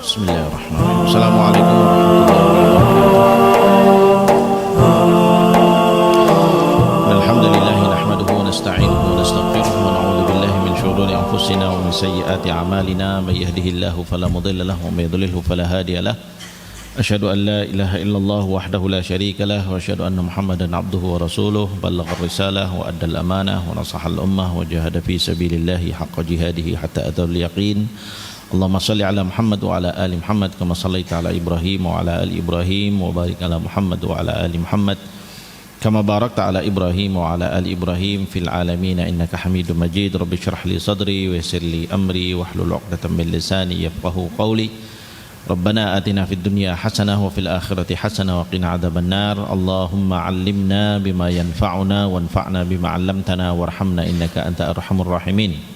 Bismillahirrahmanirrahim. Assalamualaikum warahmatullahi wabarakatuh. Alhamdulillah nahmaduhu wa nasta'inuhu wa nastaghfiruh wa na'udzu billahi min shururi anfusina wa min sayyiati a'malina may yahdihillahu fala mudilla lahu wa may yudlilhu fala hadiya lahu. Asyhadu an la ilaha illallah wahdahu la syarika lah wa asyhadu anna Muhammadan abduhu wa rasuluh ballagha risalah wa addal amanah wa nasaha al ummah wa jahada fi sabilillahi haqqa jihadihi hatta atal yaqin. Allahumma salli ala Muhammad wa ala ali Muhammad kama sallaita ala Ibrahim wa ala ali Ibrahim wa barik ala Muhammad wa ala ali Muhammad kama barakta ala Ibrahim wa ala ali Ibrahim fil alamin innaka Hamidum Majid. Rabbi shrah li sadri wa yassir li amri wahlul 'uqdatam min lisani yafqahu qawli. Rabbana atina fid dunya hasanah wa fil akhirati hasanah wa qina adzabannar. Allahumma 'allimna bima yanfa'una wanfa'na bima 'allamtana warhamna innaka anta arhamur rahimin.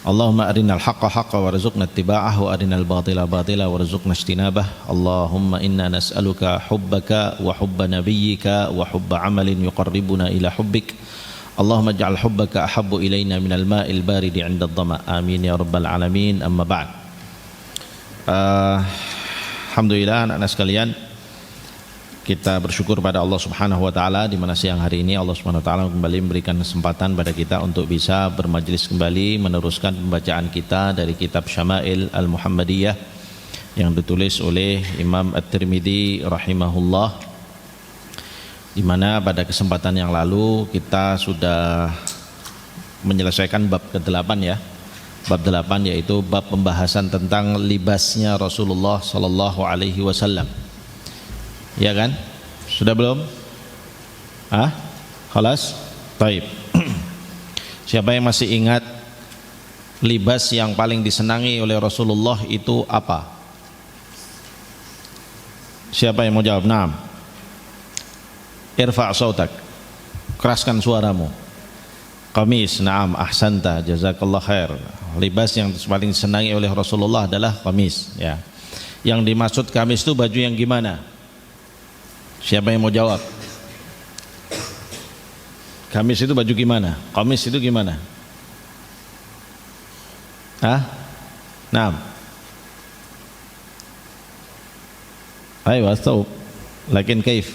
Allahumma arinal haqqa haqqa warzuqna ittiba'ah wa arinal batila batila warzuqna ijtinabah. Allahumma inna nas'aluka hubbaka wa hubba nabiyyika wa hubba amalin yuqarribuna ila hubbik. Allahumma ij'al hubbaka ahabbu ilayna minal ma'il baridi 'inda ad-dhama. Amin ya rabbal alamin. Amma ba'd. Alhamdulillah anak-anak sekalian, kita bersyukur pada Allah Subhanahu wa taala di mana siang hari ini Allah Subhanahu wa taala kembali memberikan kesempatan pada kita untuk bisa bermajlis kembali meneruskan pembacaan kita dari kitab Syama'il Al-Muhammadiyah yang ditulis oleh Imam At-Tirmidzi rahimahullah, di mana pada kesempatan yang lalu kita sudah menyelesaikan bab ke-8 ya. Bab 8 yaitu bab pembahasan tentang libasnya Rasulullah sallallahu alaihi wasallam. Ya kan? Sudah belum? Khalas? Taib. Siapa yang masih ingat libas yang paling disenangi oleh Rasulullah itu apa? Siapa yang mau jawab? Naam. Irfa' sautak. Keraskan suaramu. Qamis, naam, ahsanta, jazakallah khair. Libas yang paling disenangi oleh Rasulullah adalah qamis, ya. Yang dimaksud qamis itu baju yang gimana? Siapa yang mau jawab? Qamis itu baju gimana? Qamis itu gimana? Naam. Aywa, taub. Lakin kaif?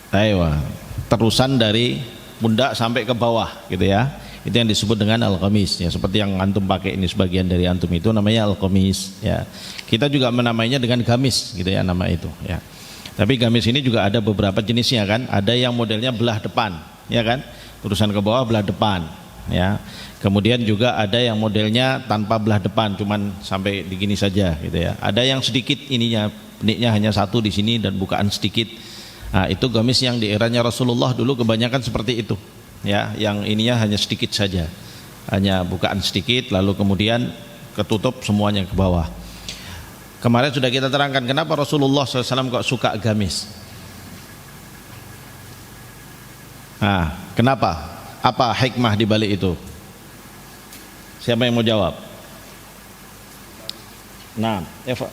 Aywa, terusan dari pundak sampai ke bawah gitu ya. Itu yang disebut dengan al-qamis ya, seperti yang antum pakai ini, sebagian dari antum itu namanya al-qamis ya. Kita juga menamainya dengan gamis gitu ya, nama itu ya. Tapi gamis ini juga ada beberapa jenisnya kan. Ada yang modelnya belah depan ya kan, terusan ke bawah belah depan ya. Kemudian juga ada yang modelnya tanpa belah depan, cuman sampai di gini saja gitu ya. Ada yang sedikit ininya, peniknya hanya satu di sini dan bukaan sedikit. Nah, itu gamis yang di eranya Rasulullah dulu kebanyakan seperti itu ya, yang ininya hanya sedikit saja, hanya bukaan sedikit lalu kemudian ketutup semuanya ke bawah. Kemarin sudah kita terangkan kenapa Rasulullah SAW kok suka gamis. Kenapa? Apa hikmah di balik itu? Siapa yang mau jawab? Nah, Eva.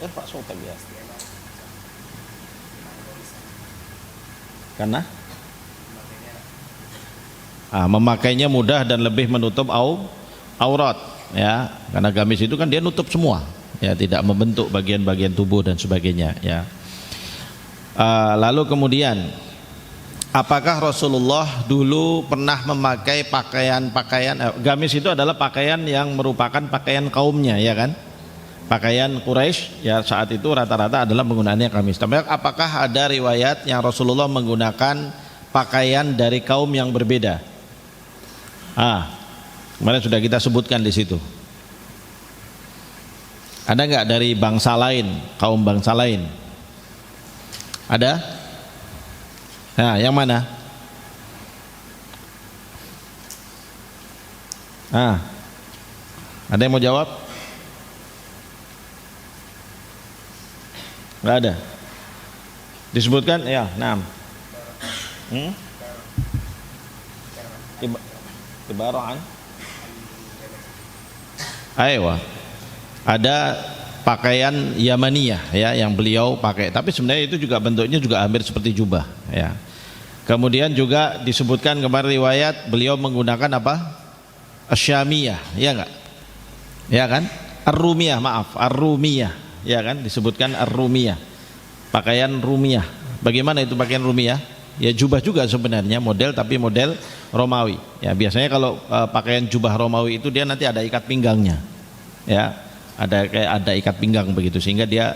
Eva sopan ya. Karena memakainya mudah dan lebih menutup aurat ya, karena gamis itu kan dia nutup semua ya, tidak membentuk bagian-bagian tubuh dan sebagainya ya. Lalu kemudian apakah Rasulullah dulu pernah memakai pakaian gamis itu adalah pakaian yang merupakan pakaian kaumnya ya kan, pakaian Quraisy ya, saat itu rata-rata adalah penggunaannya gamis. Tapi apakah ada riwayat yang Rasulullah menggunakan pakaian dari kaum yang berbeda? Kemarin sudah kita sebutkan di situ. Ada nggak dari bangsa lain, kaum bangsa lain? Ada? Yang mana? Ada yang mau jawab? Nggak ada. Disebutkan ya, naam. Ibaran. Aywa. Ada pakaian Yamaniyah ya yang beliau pakai, tapi sebenarnya itu juga bentuknya juga hampir seperti jubah ya. Kemudian juga disebutkan kemarin riwayat beliau menggunakan apa? Asyamiyah, ya enggak? Ya kan? Ar-Rumiyah, maaf, Ar-Rumiyah, ya kan? Disebutkan Ar-Rumiyah, pakaian Rumiyah. Bagaimana itu pakaian Rumiyah? Ya jubah juga sebenarnya model, tapi model Romawi. Ya biasanya kalau pakaian jubah Romawi itu dia nanti ada ikat pinggangnya, ya ada ikat pinggang begitu, sehingga dia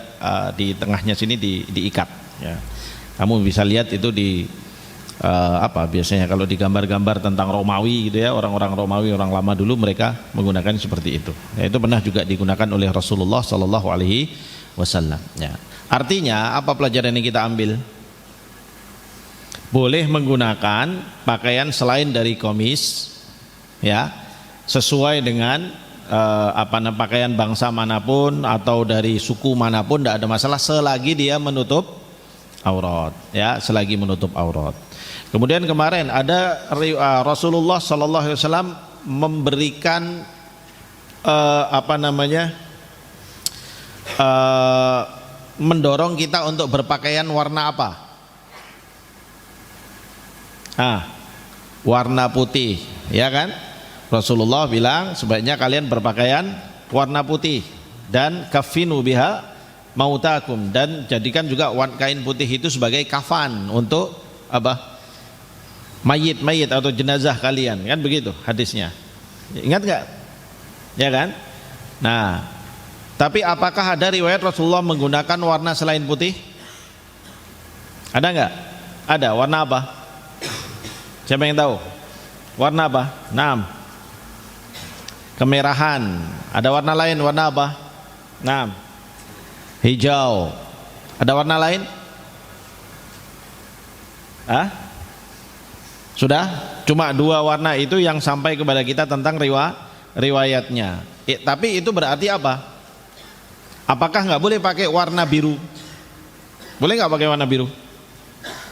di tengahnya sini diikat. Ya. Kamu bisa lihat itu di biasanya kalau di gambar-gambar tentang Romawi gitu ya, orang-orang Romawi, orang lama dulu mereka menggunakan seperti itu. Ya, itu pernah juga digunakan oleh Rasulullah Sallallahu Alaihi Wasallam. Ya. Artinya apa pelajaran yang kita ambil? Boleh menggunakan pakaian selain dari komis, ya, sesuai dengan pakaian bangsa manapun atau dari suku manapun, tidak ada masalah selagi dia menutup aurat, ya, selagi menutup aurat. Kemudian kemarin ada Rasulullah Sallallahu Alaihi Wasallam memberikan mendorong kita untuk berpakaian warna apa? Warna putih, ya kan? Rasulullah bilang sebaiknya kalian berpakaian warna putih, dan kafinu biha mautakum, dan jadikan juga kain putih itu sebagai kafan untuk mayit atau jenazah kalian, kan begitu hadisnya. Ingat nggak? Ya kan? Nah, tapi apakah ada riwayat Rasulullah menggunakan warna selain putih? Ada nggak? Ada. Warna apa? Siapa yang tahu? Warna apa? 6. Kemerahan. Ada warna lain, warna apa? 6. Hijau. Ada warna lain? Sudah? Cuma 2 warna itu yang sampai kepada kita tentang riwayatnya. Tapi itu berarti apa? Apakah nggak boleh pakai warna biru? Boleh nggak pakai warna biru?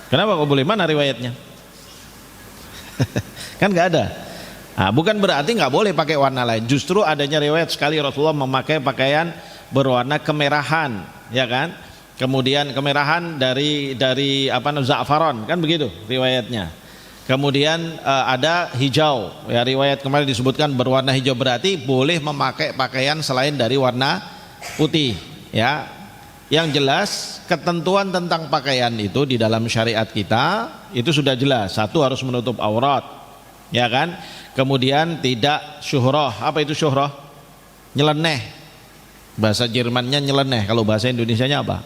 Kenapa kok boleh? Mana riwayatnya? Kan nggak ada. Bukan berarti nggak boleh pakai warna lain. Justru adanya riwayat sekali Rasulullah memakai pakaian berwarna kemerahan, ya kan? Kemudian kemerahan dari za'faron, kan begitu riwayatnya. Kemudian ada hijau, ya, riwayat kemarin disebutkan berwarna hijau, berarti boleh memakai pakaian selain dari warna putih, ya. Yang jelas ketentuan tentang pakaian itu di dalam syariat kita itu sudah jelas. 1, harus menutup aurat, ya kan? Kemudian tidak syuhrah. Apa itu syuhrah? Nyeleneh. Bahasa Jermannya nyeleneh. Kalau bahasa Indonesianya apa?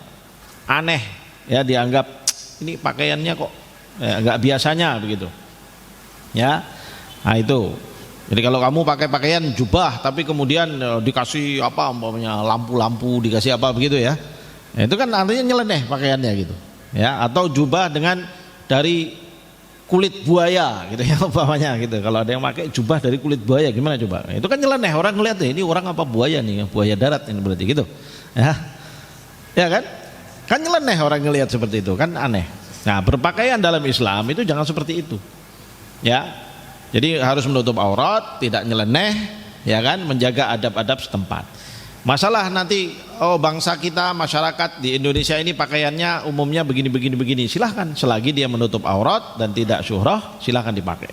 Aneh, ya, dianggap ini pakaiannya kok nggak biasanya begitu, ya. Nah itu. Jadi kalau kamu pakai pakaian jubah tapi kemudian dikasih lampu-lampu, dikasih apa begitu, ya. Nah, itu kan artinya nyeleneh pakaiannya gitu, ya. Atau jubah dari kulit buaya gitu, ya, umpamanya gitu. Kalau ada yang pakai jubah dari kulit buaya, gimana coba? Itu kan nyeleneh, orang ngeliat ini orang apa buaya nih, buaya darat ini berarti gitu, ya. Ya kan? Kan nyeleneh orang ngelihat seperti itu, kan aneh. Nah, berpakaian dalam Islam itu jangan seperti itu, ya. Jadi harus menutup aurat, tidak nyeleneh, ya kan, menjaga adab-adab setempat. Masalah nanti bangsa kita, masyarakat di Indonesia ini pakaiannya umumnya begini, silahkan, selagi dia menutup aurat dan tidak syuhrah, silahkan dipakai.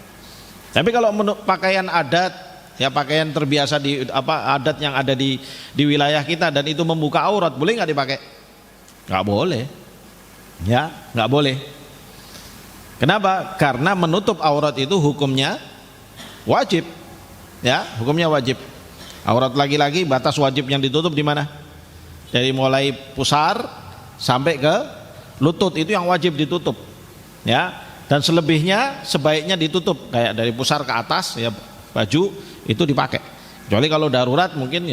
Tapi kalau pakaian adat, ya, pakaian terbiasa adat yang ada di wilayah kita dan itu membuka aurat, boleh nggak dipakai? Nggak boleh, ya, nggak boleh. Kenapa? Karena menutup aurat itu hukumnya wajib, ya, hukumnya wajib. Aurat laki-laki batas wajib yang ditutup di mana? Dari mulai pusar sampai ke lutut, itu yang wajib ditutup, ya. Dan selebihnya sebaiknya ditutup, kayak dari pusar ke atas, ya, baju itu dipakai. Kecuali kalau darurat mungkin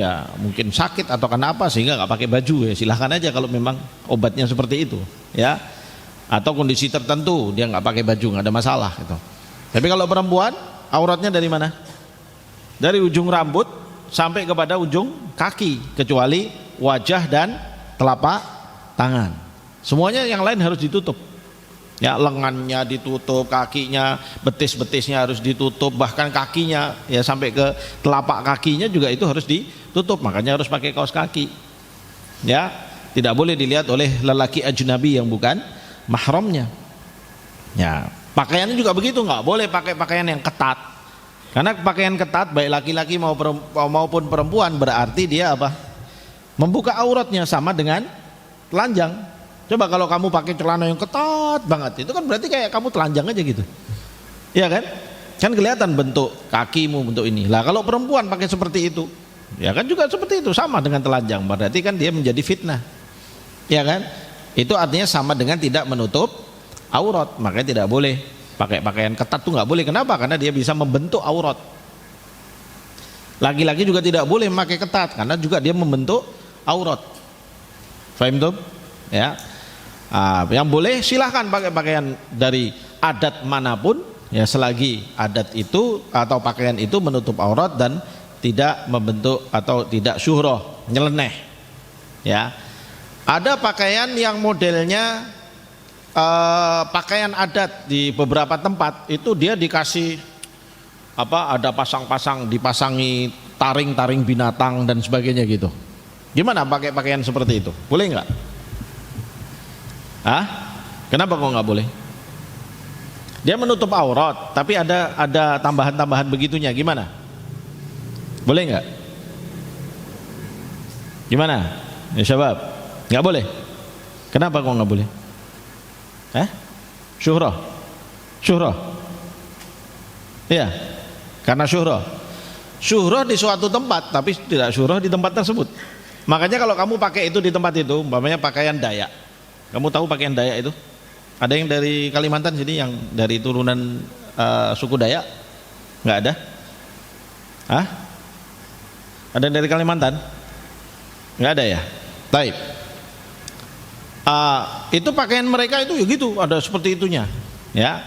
sakit atau kenapa sehingga nggak pakai baju, ya silahkan aja kalau memang obatnya seperti itu, ya. Atau kondisi tertentu dia nggak pakai baju, nggak ada masalah gitu. Tapi kalau perempuan auratnya dari mana? Dari ujung rambut sampai kepada ujung kaki, kecuali wajah dan telapak tangan. Semuanya yang lain harus ditutup. Ya, lengannya ditutup, kakinya, betis-betisnya harus ditutup, bahkan kakinya, ya, sampai ke telapak kakinya juga itu harus ditutup. Makanya harus pakai kaos kaki. Ya, tidak boleh dilihat oleh lelaki ajnabi yang bukan mahramnya. Ya, pakaiannya juga begitu, nggak boleh pakai pakaian yang ketat. Karena pakaian ketat baik laki-laki maupun perempuan berarti dia apa? Membuka auratnya, sama dengan telanjang. Coba kalau kamu pakai celana yang ketat banget, itu kan berarti kayak kamu telanjang aja gitu. Iya kan? Kan kelihatan bentuk kakimu, bentuk ini. Lah kalau perempuan pakai seperti itu, ya kan juga seperti itu, sama dengan telanjang. Berarti kan dia menjadi fitnah. Ya kan? Itu artinya sama dengan tidak menutup aurat. Makanya tidak boleh pakai pakaian ketat tuh nggak boleh. Kenapa? Karena dia bisa membentuk aurat. Laki-laki juga tidak boleh memakai ketat karena juga dia membentuk aurat. Fahim tuh? Ya. Yang boleh silahkan pakai pakaian dari adat manapun, ya selagi adat itu atau pakaian itu menutup aurat dan tidak membentuk atau tidak syuhroh, nyeleneh. Ya. Ada pakaian yang modelnya pakaian adat di beberapa tempat itu dia dikasih apa, ada pasang-pasang, dipasangi taring-taring binatang dan sebagainya gitu. Gimana pakai pakaian seperti itu? Boleh nggak? Kenapa kok nggak boleh? Dia menutup aurat, tapi ada tambahan-tambahan begitunya. Gimana? Boleh nggak? Gimana? Ya syabab, nggak boleh. Kenapa kok nggak boleh? Syuhrah. Iya, karena syuhrah di suatu tempat, tapi tidak syuhrah di tempat tersebut. Makanya kalau kamu pakai itu di tempat itu, umpamanya pakaian Dayak. Kamu tahu pakaian Dayak itu? Ada yang dari Kalimantan sini, yang dari turunan suku Dayak? Nggak ada? Ada yang dari Kalimantan? Nggak ada ya? Baik. Itu pakaian mereka itu ya gitu, ada seperti itunya, ya.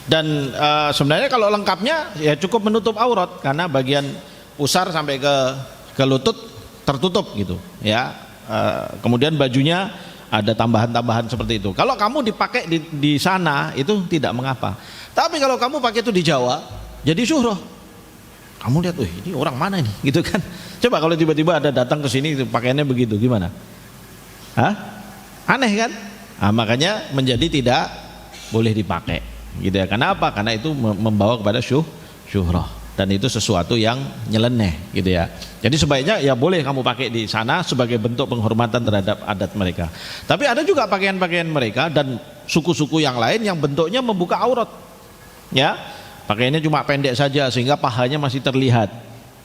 Dan sebenarnya kalau lengkapnya ya cukup menutup aurat karena bagian pusar sampai ke lutut tertutup gitu, ya. Kemudian bajunya ada tambahan-tambahan seperti itu. Kalau kamu dipakai di sana itu tidak mengapa. Tapi kalau kamu pakai itu di Jawa, jadi syuhroh. Kamu lihat, ini orang mana nih, gitu kan? Coba kalau tiba-tiba ada datang ke sini pakaiannya begitu, gimana? Aneh kan? Makanya menjadi tidak boleh dipakai, gitu ya. Kenapa? Karena itu membawa kepada syuhrah dan itu sesuatu yang nyeleneh, gitu ya. Jadi sebaiknya ya boleh kamu pakai di sana sebagai bentuk penghormatan terhadap adat mereka. Tapi ada juga pakaian-pakaian mereka dan suku-suku yang lain yang bentuknya membuka aurat, ya. Pakaiannya cuma pendek saja sehingga pahanya masih terlihat,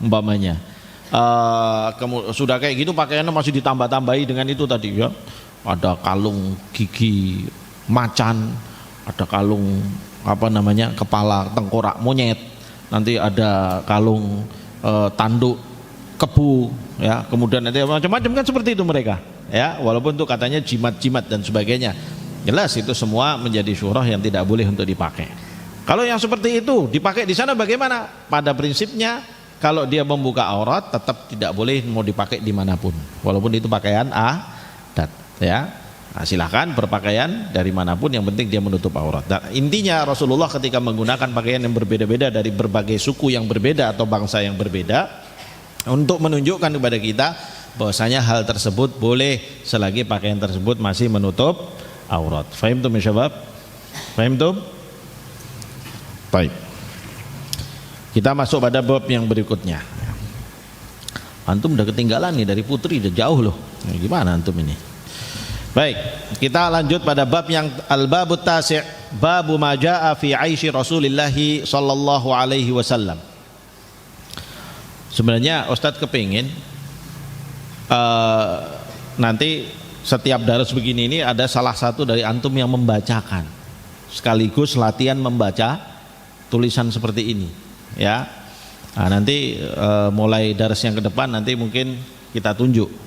umpamanya. Sudah kayak gitu pakaiannya masih ditambah-tambahi dengan itu tadi, ya. Ada kalung gigi macan, ada kalung kepala tengkorak monyet, nanti ada kalung tanduk kebu, ya. Kemudian nanti macam-macam kan seperti itu mereka, ya. Walaupun itu katanya jimat-jimat dan sebagainya, jelas itu semua menjadi syuhrah yang tidak boleh untuk dipakai. Kalau yang seperti itu dipakai di sana bagaimana? Pada prinsipnya kalau dia membuka aurat tetap tidak boleh mau dipakai dimanapun, walaupun itu pakaian adat, ya. Silahkan berpakaian dari manapun, yang penting dia menutup aurat. Dan intinya Rasulullah ketika menggunakan pakaian yang berbeda-beda dari berbagai suku yang berbeda atau bangsa yang berbeda untuk menunjukkan kepada kita bahwasanya hal tersebut boleh selagi pakaian tersebut masih menutup aurat. Fahimtum ya syabab? Fahimtum? Baik. Kita masuk pada bab yang berikutnya. Antum udah ketinggalan nih dari putri, udah jauh loh. Gimana antum ini? Baik, kita lanjut pada bab yang al-babut tasi', babu ma jaa'a fi 'aishi Rasulillah sallallahu alaihi wasallam. Sebenarnya Ustadz kepingin nanti setiap daras begini ini ada salah satu dari antum yang membacakan sekaligus latihan membaca tulisan seperti ini, ya. Nanti mulai daras yang ke depan nanti mungkin kita tunjuk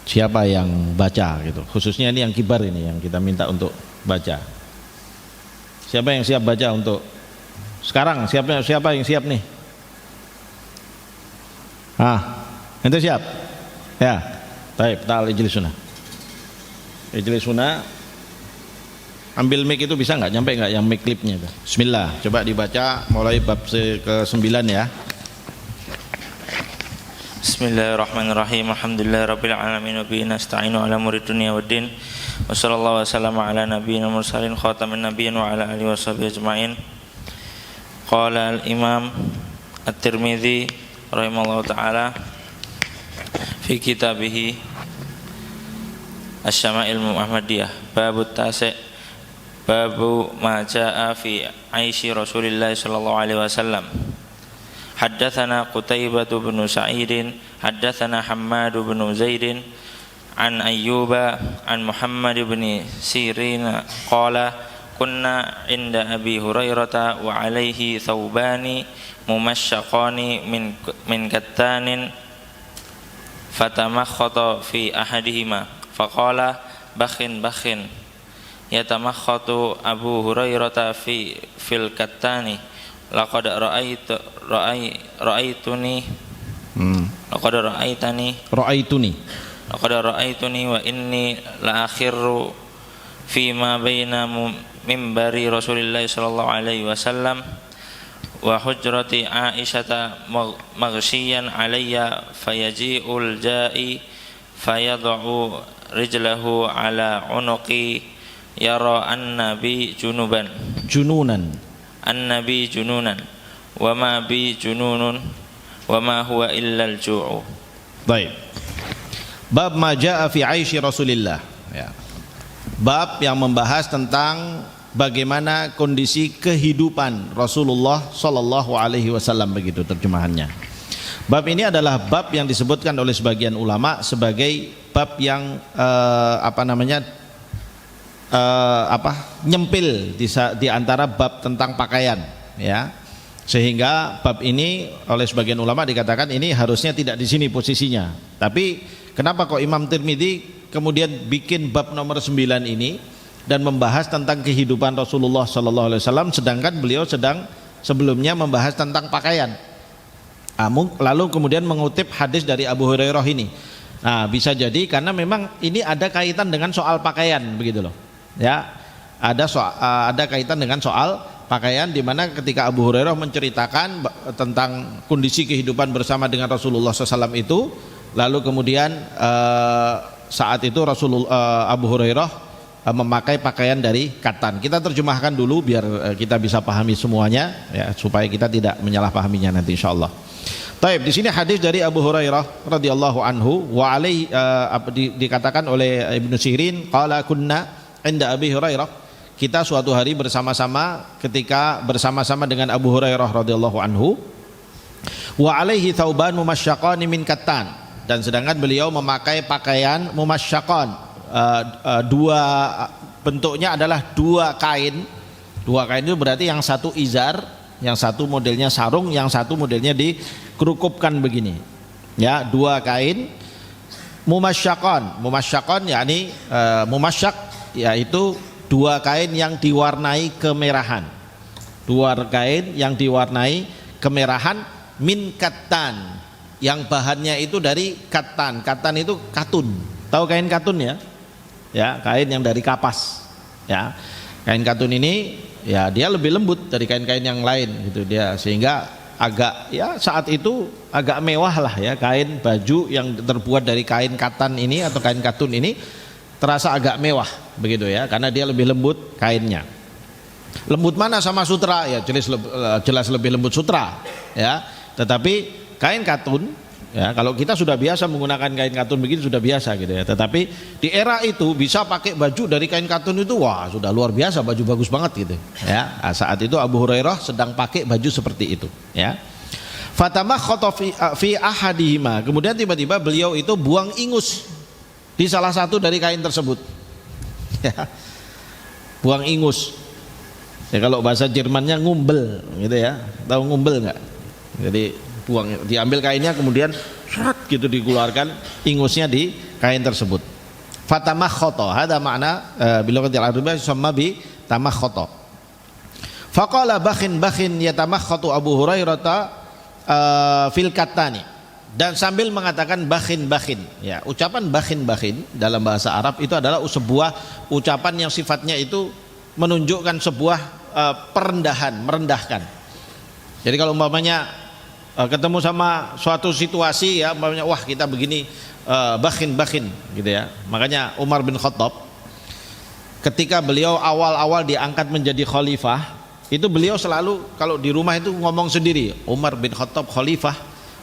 siapa yang baca gitu. Khususnya ini yang kibar ini yang kita minta untuk baca. Siapa yang siap baca untuk sekarang? Siapa yang siap nih? Ente siap? Ya. Baik, ta'al ijlis sunah. Ijlis sunah. Ambil mic itu bisa nggak? Nyampe nggak yang mic clipnya itu? Bismillah. Coba dibaca mulai bab ke-9 ya. Bismillahirrahmanirrahim. Alhamdulillahirabbil alamin wa bihi nasta'inu ala umuri dunya waddin. Wa sallallahu wasallam ala nabiyyina mursalin khatamin nabiyyin wa ala alihi washabihi ajmain. Qala al-Imam At-Tirmidzi rahimahullahu taala fi kitabihi Asy-Syama'il Muhammadiyah babut tasi' babu ma jaa'a fi 'aishi Rasulillah sallallahu alaihi wasallam. Haddatsana Qutaibah bin Sa'id, haddatsana Hammad bin Zaid an Ayyuba an Muhammad bin Sirin qala kunna inda Abi Hurairah wa alaihi thawbani mumashyaqani min kattanin fatamakhata fi ahadihima faqala bakhin yatamakhatu Abu Hurairah fil kattani laqad ra'aituni wa inni la akhirru fima baina mimbari Rasulillah sallallahu alaihi wasallam wa hujrati Aisyata maghshiyan alayya fayaji'ul ja'i fayad'u rijlahu ala unuqi yara annabi jununan annabi jununan wa ma bi jununun wa ma huwa illa al-ju'u. Baik. Bab ma jaa fi 'aishi Rasulillah, ya. Bab yang membahas tentang bagaimana kondisi kehidupan Rasulullah sallallahu alaihi wasallam, begitu terjemahannya. Bab ini adalah bab yang disebutkan oleh sebagian ulama sebagai bab yang nyempil di antara bab tentang pakaian, ya. Sehingga bab ini oleh sebagian ulama dikatakan ini harusnya tidak di sini posisinya. Tapi kenapa kok Imam Tirmidzi kemudian bikin bab nomor 9 ini dan membahas tentang kehidupan Rasulullah sallallahu alaihi wasallam, sedangkan beliau sedang sebelumnya membahas tentang pakaian. Lalu kemudian mengutip hadis dari Abu Hurairah ini. Nah, bisa jadi karena memang ini ada kaitan dengan soal pakaian, begitu loh. Ya, ada kaitan dengan soal pakaian, di mana ketika Abu Hurairah menceritakan tentang kondisi kehidupan bersama dengan Rasulullah SAW itu, lalu kemudian saat itu Abu Hurairah memakai pakaian dari katan. Kita terjemahkan dulu biar kita bisa pahami semuanya, ya, supaya kita tidak menyalahpahaminya nanti insyaallah. Taib, di sini hadis dari Abu Hurairah radhiyallahu anhu wa alaihi dikatakan oleh Ibnu Sirin qala kunna inda Abi Hurairah, kita suatu hari ketika bersama-sama dengan Abu Hurairah radhiyallahu anhu, wa alaihi thauban mumasyaqqan min kattan, dan sedangkan beliau memakai pakaian mumasyaqqan, dua bentuknya adalah dua kain itu berarti yang satu izar, yang satu modelnya sarung, yang satu modelnya dikerukupkan begini, ya, dua kain mumasyaqqan yakni mumasyak yaitu dua kain yang diwarnai kemerahan, min kattan, yang bahannya itu dari kattan itu katun, tahu kain katun ya? Ya, kain yang dari kapas, ya. Kain katun ini ya dia lebih lembut dari kain-kain yang lain gitu dia, sehingga agak, ya, saat itu agak mewah lah, ya, kain baju yang terbuat dari kain kattan ini atau kain katun ini terasa agak mewah begitu, ya, karena dia lebih lembut kainnya. Lembut mana sama sutra? Ya jelas lebih lembut sutra, ya. Tetapi kain katun, ya, kalau kita sudah biasa menggunakan kain katun begitu sudah biasa gitu, ya. Tetapi di era itu bisa pakai baju dari kain katun itu, wah, sudah luar biasa, baju bagus banget gitu, ya. Nah, saat itu Abu Hurairah sedang pakai baju seperti itu, ya. Fatamakhata fi ahadihima, kemudian tiba-tiba beliau itu buang ingus di salah satu dari kain tersebut, ya. Buang ingus, ya, kalau bahasa Jermannya ngumbel gitu, ya. Tahu ngumbel nggak? Jadi diambil kainnya kemudian seret gitu dikeluarkan ingusnya di kain tersebut. Fatamakhata, hada makna bilughatil arabiyyah sama bi tamakhata. Faqala bakhin yatamakhatu Abu Hurairah fil kattani, dan sambil mengatakan bakhin, ya, ucapan bakhin dalam bahasa Arab itu adalah sebuah ucapan yang sifatnya itu menunjukkan sebuah merendahkan. Jadi kalau umpamanya ketemu sama suatu situasi, ya, umpamanya wah kita begini, bakhin gitu, ya. Makanya Umar bin Khattab ketika beliau awal-awal diangkat menjadi khalifah, itu beliau selalu kalau di rumah itu ngomong sendiri, Umar bin Khattab khalifah,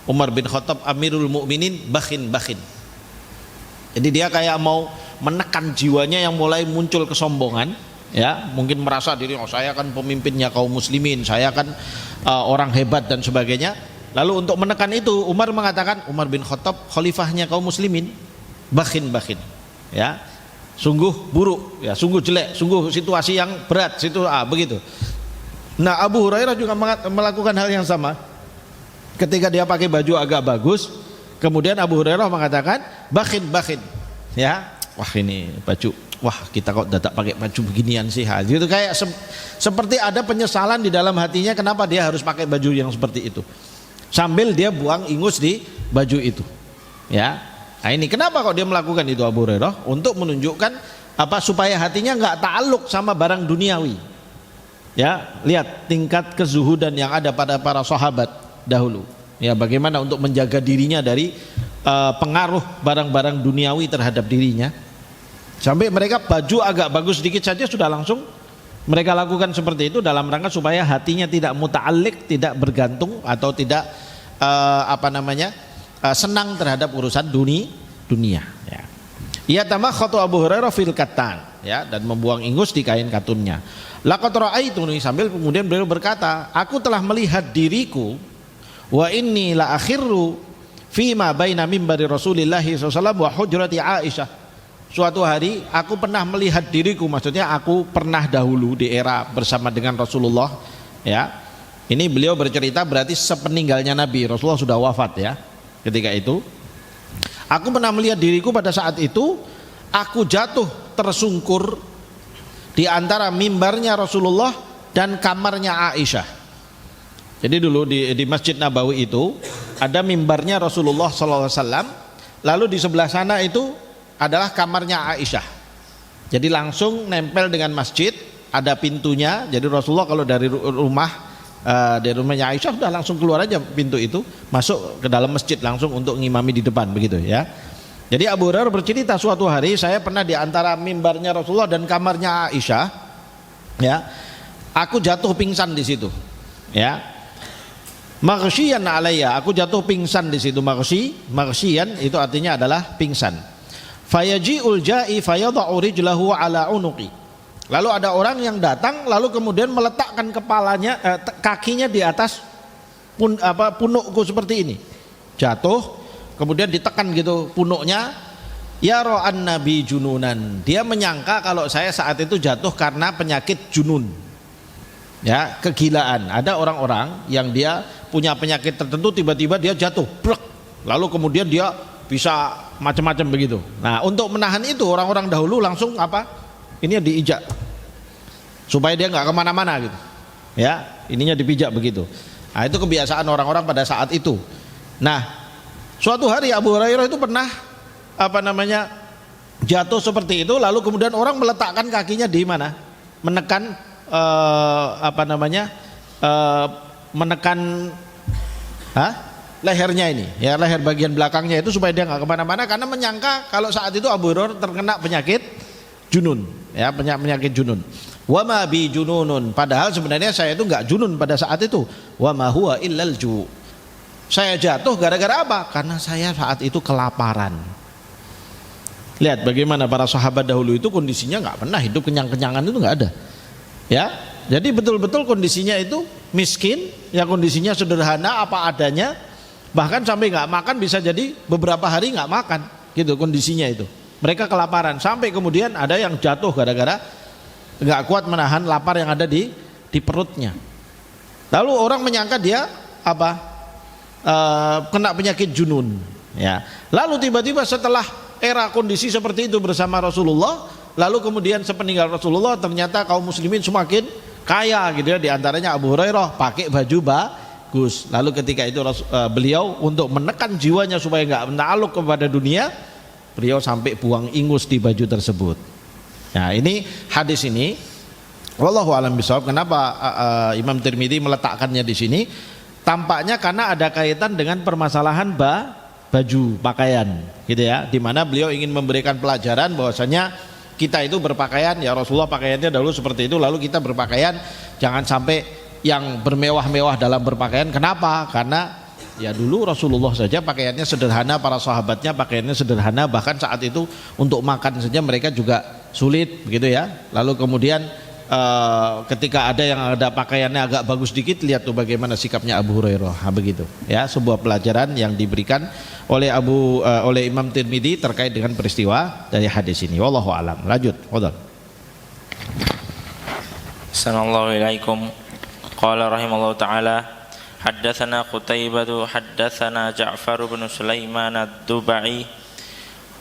Umar bin Khattab Amirul Mukminin, bakhin. Jadi dia kayak mau menekan jiwanya yang mulai muncul kesombongan, ya, mungkin merasa diri, oh saya kan pemimpinnya kaum muslimin, saya kan orang hebat dan sebagainya. Lalu untuk menekan itu Umar mengatakan, Umar bin Khattab khalifahnya kaum muslimin, bakhin, ya, sungguh buruk, ya, sungguh jelek, sungguh situasi yang berat, begitu. Nah, Abu Hurairah juga melakukan hal yang sama. Ketika dia pakai baju agak bagus, kemudian Abu Hurairah mengatakan, bakhin, ya, wah ini baju, wah kita kok dadak pakai baju beginian sih, gitu, kayak seperti ada penyesalan di dalam hatinya kenapa dia harus pakai baju yang seperti itu, sambil dia buang ingus di baju itu, ya. Nah ini kenapa kok dia melakukan itu Abu Hurairah? Untuk menunjukkan supaya hatinya nggak ta'alluq sama barang duniawi, ya. Lihat tingkat kezuhudan yang ada pada para sahabat dahulu, ya, bagaimana untuk menjaga dirinya dari pengaruh barang-barang duniawi terhadap dirinya, sampai mereka baju agak bagus sedikit saja sudah langsung mereka lakukan seperti itu dalam rangka supaya hatinya tidak muta'alliq, tidak bergantung atau tidak senang terhadap urusan dunia, ya. Ia tamakhatu Abu Hurairah fil kattan, ya, dan membuang ingus di kain katunnya. Laqad ra'aituni, sambil kemudian beliau berkata, aku telah melihat diriku, wa inni la akhirru fima baina mimbari Rasulillah SAW wa hujrati Aisyah. Suatu hari aku pernah melihat diriku, maksudnya aku pernah dahulu di era bersama dengan Rasulullah, ya. Ini beliau bercerita berarti sepeninggalnya Nabi, Rasulullah sudah wafat, ya. Ketika itu aku pernah melihat diriku pada saat itu aku jatuh tersungkur di antara mimbarnya Rasulullah dan kamarnya Aisyah. Jadi dulu di Masjid Nabawi itu ada mimbarnya Rasulullah SAW, lalu di sebelah sana itu adalah kamarnya Aisyah. Jadi langsung nempel dengan masjid, ada pintunya. Jadi Rasulullah kalau dari rumahnya Aisyah sudah langsung keluar aja pintu itu, masuk ke dalam masjid langsung untuk ngimami di depan, begitu, ya. Jadi Abu Hurairah bercerita, suatu hari saya pernah di antara mimbarnya Rasulullah dan kamarnya Aisyah, ya. Aku jatuh pingsan di situ, ya. Maghsyian alayya, aku jatuh pingsan di situ. Maghsyian itu artinya adalah pingsan. Fayaji'ul ja'i fayadha'u rijlahu ala unuqi. Lalu ada orang yang datang lalu kemudian meletakkan kakinya di atas punukku seperti ini. Jatuh, kemudian ditekan gitu punuknya. Ya ra'an nabi jununan. Dia menyangka kalau saya saat itu jatuh karena penyakit junun, ya, kegilaan. Ada orang-orang yang dia punya penyakit tertentu, tiba-tiba dia jatuh, blek, lalu kemudian dia bisa macam-macam begitu. Nah, untuk menahan itu orang-orang dahulu langsung ini diijak supaya dia nggak kemana-mana gitu, ya, ininya dipijak begitu. Nah, itu kebiasaan orang-orang pada saat itu. Nah, suatu hari Abu Hurairah itu pernah jatuh seperti itu, lalu kemudian orang meletakkan kakinya di mana, menekan menekan lehernya ini, ya, leher bagian belakangnya itu supaya dia nggak kemana-mana, karena menyangka kalau saat itu Abu Hurairah terkena penyakit junun, ya, penyakit junun. Wa ma bi jununun, padahal sebenarnya saya itu nggak junun pada saat itu. Wa ma huwa illal ju. Saya jatuh gara-gara apa? Karena saya saat itu kelaparan. Lihat bagaimana para sahabat dahulu itu kondisinya nggak pernah hidup kenyang-kenyangan, itu nggak ada, ya. Jadi betul-betul kondisinya itu miskin, ya, kondisinya sederhana apa adanya, bahkan sampai nggak makan, bisa jadi beberapa hari nggak makan, gitu kondisinya itu. Mereka kelaparan, sampai kemudian ada yang jatuh gara-gara nggak kuat menahan lapar yang ada di perutnya. Lalu orang menyangka dia kena penyakit junun, ya. Lalu tiba-tiba setelah era kondisi seperti itu bersama Rasulullah, lalu kemudian sepeninggal Rasulullah ternyata kaum muslimin semakin kaya, gitu ya. Di antaranya Abu Hurairah pakai baju bagus. Lalu ketika itu beliau untuk menekan jiwanya supaya nggak ta'alluq kepada dunia, beliau sampai buang ingus di baju tersebut. Nah, ini hadis ini, wallahu a'lam bishawab. Kenapa Imam Tirmidzi meletakkannya di sini? Tampaknya karena ada kaitan dengan permasalahan baju pakaian, gitu ya. Di mana beliau ingin memberikan pelajaran bahwasanya kita itu berpakaian, ya Rasulullah pakaiannya dahulu seperti itu, lalu kita berpakaian Jangan sampai yang bermewah-mewah dalam berpakaian. Kenapa? Karena ya dulu Rasulullah saja pakaiannya sederhana, para sahabatnya pakaiannya sederhana, bahkan saat itu untuk makan saja mereka juga sulit begitu ya. Lalu kemudian ketika ada yang ada pakaiannya agak bagus dikit, lihat tuh bagaimana sikapnya Abu Hurairah. Begitu ya, sebuah pelajaran yang diberikan oleh oleh Imam Tirmidzi terkait dengan peristiwa dari hadis ini. Wallahu alam. Lanjut, fadhal. Assalamualaikum warahmatullahi wabarakatuh. Qala rahimallahu taala haddatsana Qutaibah haddatsana Ja'far bin Sulaiman ad-Dubai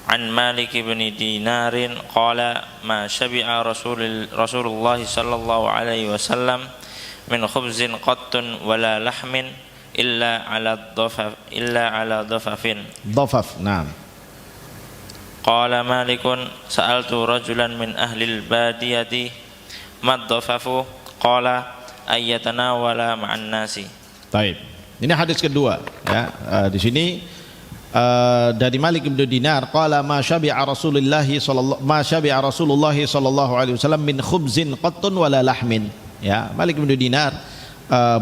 an Malik bin Dinar qala ma syabi'a Rasulullah sallallahu alaihi wasallam min khubzin qattun wala lahmin illa ala dhafafin. Dhafaf, na'am. Qala Malikun sa'altu rajulan min ahli al-badiyati mad dhafafu qala ayyatanawala ma'an nasi. Baik. Ini hadis kedua ya. Di sini dari Malik bin Dinar qala ma syabi'a Rasulullah sallallahu alaihi wasallam min khubzin qattun wala lahmin. Ya, Malik bin Dinar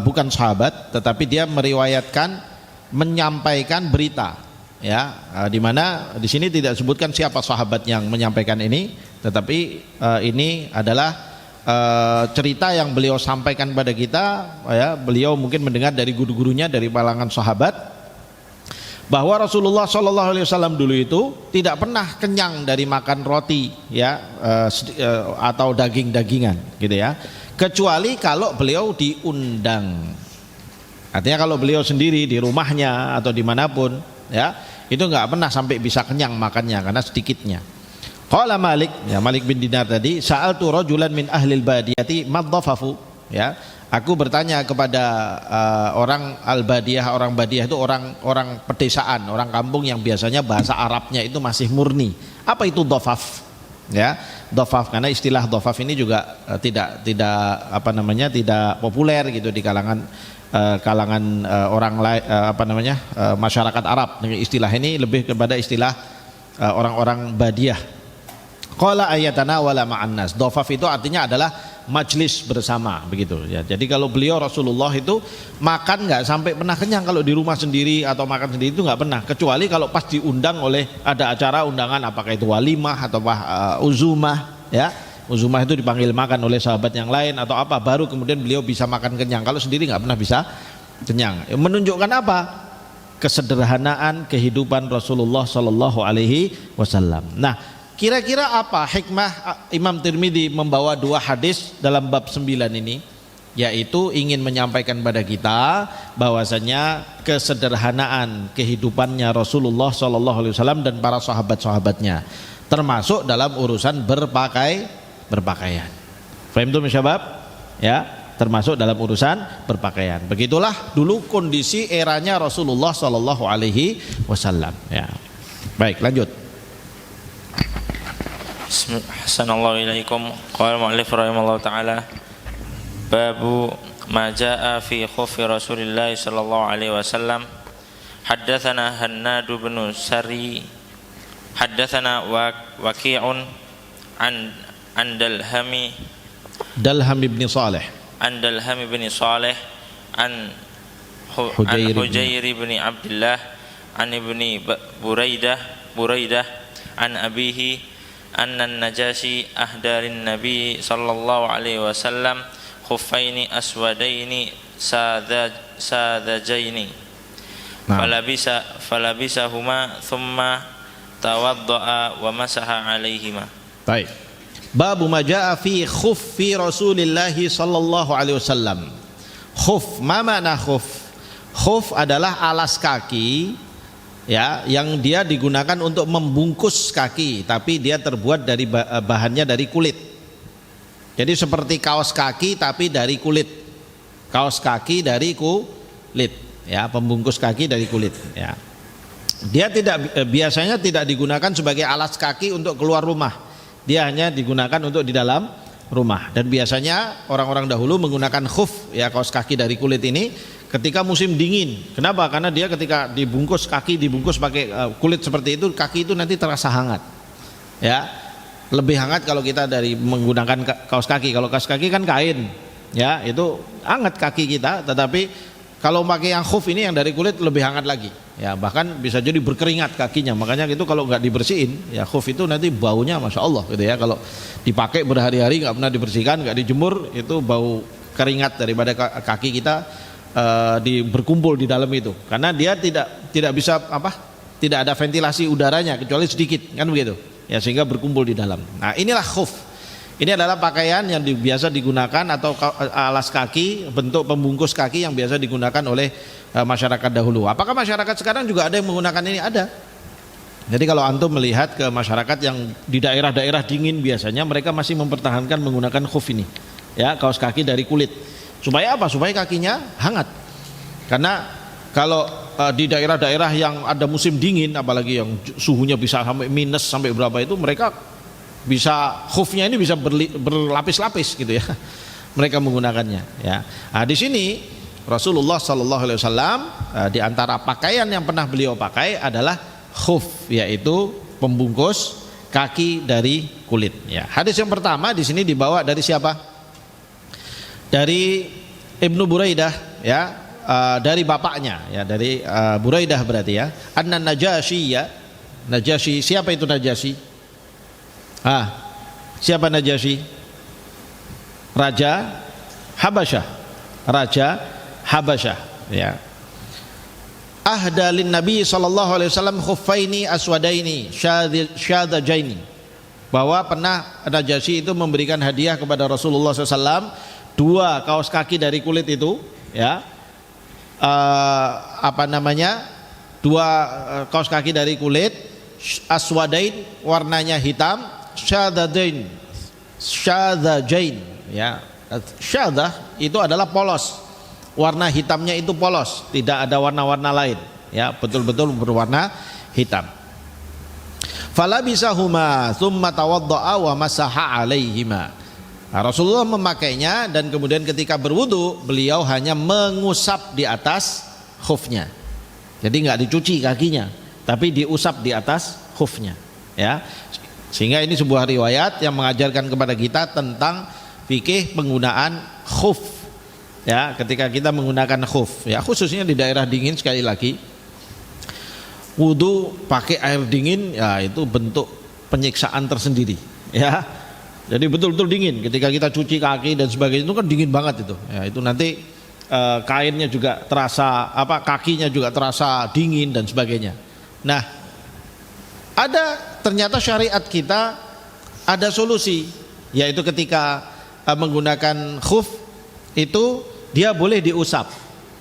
bukan sahabat tetapi dia meriwayatkan, menyampaikan berita ya, di mana di sini tidak disebutkan siapa sahabat yang menyampaikan ini, tetapi ini adalah cerita yang beliau sampaikan pada kita ya. Beliau mungkin mendengar dari guru-gurunya, dari kalangan sahabat, bahwa Rasulullah Shallallahu Alaihi Wasallam dulu itu tidak pernah kenyang dari makan roti ya, atau daging-dagingan gitu ya, kecuali kalau beliau diundang. Artinya kalau beliau sendiri di rumahnya atau dimanapun ya, itu nggak pernah sampai bisa kenyang makannya karena sedikitnya. Qala Malik, ya Malik bin Dinar tadi, sa'altu rajulan min ahlil badiyati madhafafu ya. Aku bertanya kepada orang al-badiyah, orang badiyah itu orang pedesaan, orang kampung yang biasanya bahasa Arabnya itu masih murni. Apa itu dhafaf? Ya, dhafaf, karena istilah dhafaf ini juga tidak tidak populer gitu di kalangan orang lain, masyarakat Arab. Istilah ini lebih kepada istilah orang-orang badiyah. Qala ayatana wala ma'an nas. Dhafaf itu artinya adalah majlis bersama begitu ya. Jadi kalau beliau Rasulullah itu makan nggak sampai pernah kenyang kalau di rumah sendiri atau makan sendiri, itu nggak pernah, kecuali kalau pas diundang oleh ada acara undangan, apakah itu walimah atau uzumah ya. Uzumah itu dipanggil makan oleh sahabat yang lain atau apa, baru kemudian beliau bisa makan kenyang. Kalau sendiri nggak pernah bisa kenyang. Menunjukkan apa? Kesederhanaan kehidupan Rasulullah Shallallahu Alaihi Wasallam. Nah, kira-kira apa hikmah Imam Tirmidzi membawa dua hadis dalam bab 9 ini? Yaitu ingin menyampaikan pada kita bahwasanya kesederhanaan kehidupannya Rasulullah SAW dan para sahabat-sahabatnya, termasuk dalam urusan berpakaian. Fahim tuh syabab? Ya, termasuk dalam urusan berpakaian. Begitulah dulu kondisi eranya Rasulullah SAW ya. Baik, lanjut. Assalamualaikum. Qala mu'allif rahimahullah ta'ala babu ma jaa fi khufi Rasulillah sallallahu alaihi wasallam. Haddatsana Hannad bin Sari haddatsana Waqi'un an Dalham bin Salih an Hujair bin Abdullah an ibni Buraidah an abihi anna an-Najashi ahdarin Nabi sallallahu alaihi wasallam khuffaini aswadaini sadajaini falabisahuma thumma tawadda'a wa masaha alaihima. Baik. Babu ma jaa fi khuffi Rasulillah sallallahu alaihi wasallam. Khuff, ma makna khuff? Khuff adalah alas kaki ya, yang dia digunakan untuk membungkus kaki, tapi dia terbuat dari bahannya dari kulit. Jadi seperti kaos kaki tapi dari kulit. Kaos kaki dari kulit ya, pembungkus kaki dari kulit ya. Dia biasanya tidak digunakan sebagai alas kaki untuk keluar rumah. Dia hanya digunakan untuk di dalam rumah. Dan biasanya orang-orang dahulu menggunakan khuf ya, kaos kaki dari kulit ini ketika musim dingin. Kenapa? Karena dia ketika dibungkus pakai kulit seperti itu, kaki itu nanti terasa hangat. Ya, lebih hangat kalau kita dari menggunakan kaos kaki. Kalau kaos kaki kan kain, ya itu hangat kaki kita, tetapi kalau pakai yang khuf ini yang dari kulit lebih hangat lagi, ya bahkan bisa jadi berkeringat kakinya. Makanya itu kalau nggak dibersihin, ya khuf itu nanti baunya masya Allah gitu ya. Kalau dipakai berhari-hari nggak pernah dibersihkan, nggak dijemur, itu bau keringat daripada kaki kita berkumpul di dalam itu. Karena dia tidak bisa tidak ada ventilasi udaranya kecuali sedikit, kan begitu. Ya sehingga berkumpul di dalam. Nah inilah khuf. Ini adalah pakaian yang biasa digunakan atau alas kaki, bentuk pembungkus kaki yang biasa digunakan oleh masyarakat dahulu. Apakah masyarakat sekarang juga ada yang menggunakan ini? Ada. Jadi kalau antum melihat ke masyarakat yang di daerah-daerah dingin, biasanya mereka masih mempertahankan menggunakan khuf ini, ya kaos kaki dari kulit. Supaya apa? Supaya kakinya hangat. Karena kalau di daerah-daerah yang ada musim dingin, apalagi yang suhunya bisa sampai minus sampai berapa itu, mereka bisa khufnya ini bisa berlapis-lapis gitu ya. Mereka menggunakannya ya. Nah, di sini Rasulullah sallallahu alaihi wasallam di antara pakaian yang pernah beliau pakai adalah khuf, yaitu pembungkus kaki dari kulit ya. Hadis yang pertama di sini dibawa dari siapa? Dari Ibnu Buraidah ya, dari bapaknya ya, dari Buraidah berarti ya. Anna Najasyi ya. Najasyi, siapa itu Najasyi? Siapa Najasyi? Raja Habasyah. Raja Habasyah ya. Ahda lin Nabi sallallahu alaihi wasallam khuffaini aswadaini syadzajaini. Bahwa pernah Najasyi itu memberikan hadiah kepada Rasulullah SAW 2 kaos kaki dari kulit itu ya. 2 kaos kaki dari kulit aswadain, warnanya hitam, syadzajain ya. Syadzah itu adalah polos, warna hitamnya itu polos, tidak ada warna-warna lain ya, betul-betul berwarna hitam. Falabisahuma tsumma tawaddaa wa masaha alaihima. Nah, Rasulullah memakainya dan kemudian ketika berwudu beliau hanya mengusap di atas khufnya. Jadi nggak dicuci kakinya, tapi diusap di atas khufnya ya. Sehingga ini sebuah riwayat yang mengajarkan kepada kita tentang fikih penggunaan khuf ya, ketika kita menggunakan khuf ya, khususnya di daerah dingin. Sekali lagi, wudu pakai air dingin ya itu bentuk penyiksaan tersendiri ya. Jadi betul-betul dingin ketika kita cuci kaki dan sebagainya, itu kan dingin banget itu ya. Itu nanti kainnya juga terasa kakinya juga terasa dingin dan sebagainya. Nah, ternyata syariat kita ada solusi, yaitu ketika menggunakan khuf itu dia boleh diusap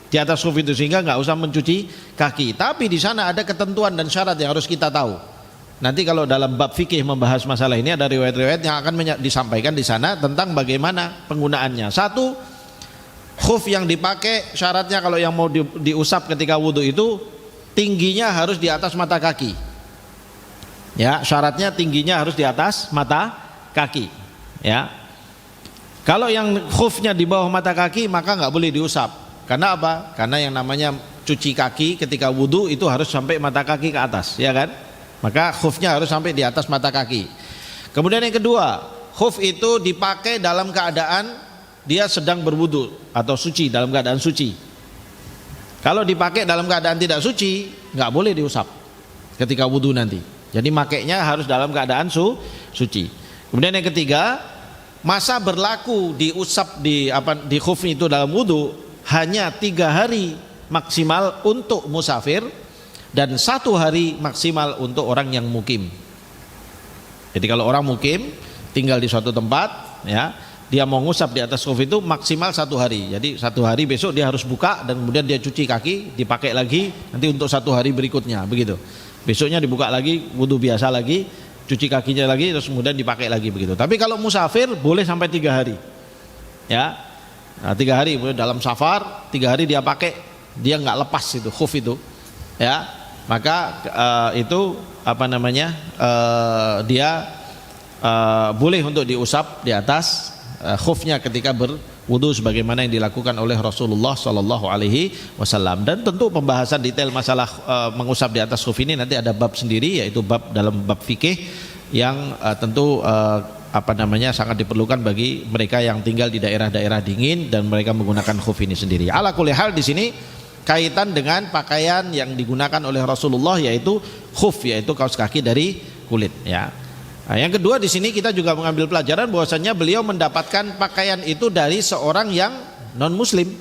di atas khuf itu sehingga nggak usah mencuci kaki. Tapi di sana ada ketentuan dan syarat yang harus kita tahu. Nanti kalau dalam bab fikih membahas masalah ini ada riwayat-riwayat yang akan disampaikan di sana tentang bagaimana penggunaannya. 1, khuf yang dipakai syaratnya kalau yang mau diusap ketika wudhu itu tingginya harus di atas mata kaki. Ya, syaratnya tingginya harus di atas mata kaki. Ya, kalau yang khufnya di bawah mata kaki maka nggak boleh diusap. Karena apa? Karena yang namanya cuci kaki ketika wudhu itu harus sampai mata kaki ke atas, ya kan? Maka khufnya harus sampai di atas mata kaki. Kemudian yang kedua, khuf itu dipakai dalam keadaan dia sedang berwudhu atau suci, dalam keadaan suci. Kalau dipakai dalam keadaan tidak suci, nggak boleh diusap ketika wudhu nanti. Jadi makainya harus dalam keadaan suci. Kemudian yang ketiga, masa berlaku diusap di khuf itu dalam wudu hanya 3 hari maksimal untuk musafir dan 1 hari maksimal untuk orang yang mukim. Jadi kalau orang mukim tinggal di suatu tempat ya, dia mau ngusap di atas khuf itu maksimal 1 hari. Jadi 1 hari besok dia harus buka dan kemudian dia cuci kaki, dipakai lagi nanti untuk 1 hari berikutnya, begitu. Besoknya dibuka lagi, wudhu biasa lagi, cuci kakinya lagi, terus kemudian dipakai lagi, begitu. Tapi kalau musafir boleh sampai 3 hari ya. Nah, 3 hari dalam safar, 3 hari dia pakai, dia nggak lepas itu khuf itu ya. Maka itu dia boleh untuk diusap di atas khufnya ketika berwudu sebagaimana yang dilakukan oleh Rasulullah sallallahu alaihi wasallam. Dan tentu pembahasan detail masalah mengusap di atas khuf ini nanti ada bab sendiri, yaitu bab dalam bab fikih yang tentu sangat diperlukan bagi mereka yang tinggal di daerah-daerah dingin dan mereka menggunakan khuf ini sendiri. Ala kulli hal di sini kaitan dengan pakaian yang digunakan oleh Rasulullah yaitu khuf, yaitu kaos kaki dari kulit ya. Nah, yang kedua di sini kita juga mengambil pelajaran bahwasanya beliau mendapatkan pakaian itu dari seorang yang non muslim.